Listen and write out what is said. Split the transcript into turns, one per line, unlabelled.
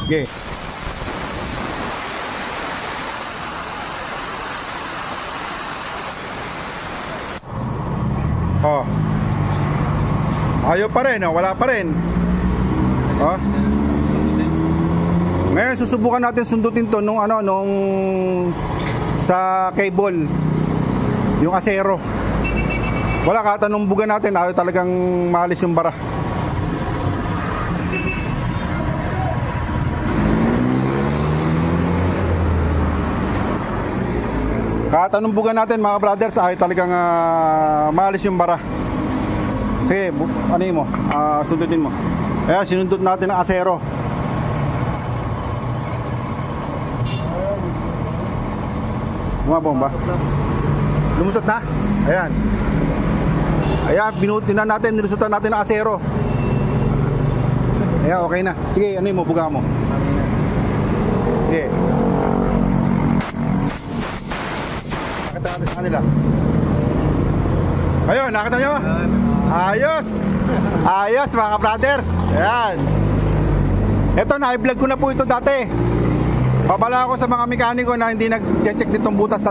Okay. Oh. Ayaw pa rin, oh. Wala pa rin. Oh. Ngayon susubukan natin sundutin to nung sa cable, yung asero. Wala, kahit anong buga natin, ayaw talagang maalis yung bara. Kahit anong buga natin mga brothers, ayaw talagang maalis yung bara. Sige, ano mo? Sundutin mo. Ayan, sinundot natin ang asero. Bumabong ba? Lumusot na? Ayan. Ayan, binutin na natin, nilusutan natin ang asero. Ayan, okay na. Sige, ano mo? Buga mo. Sige. Nakita natin sa kanila. Ayun, nakita nyo? Ayos! Ayos mga brothers. Ayan. Ito, na-vlog ko na po ito dati. Babala ako sa mga mekaniko na hindi nag-check nitong butas na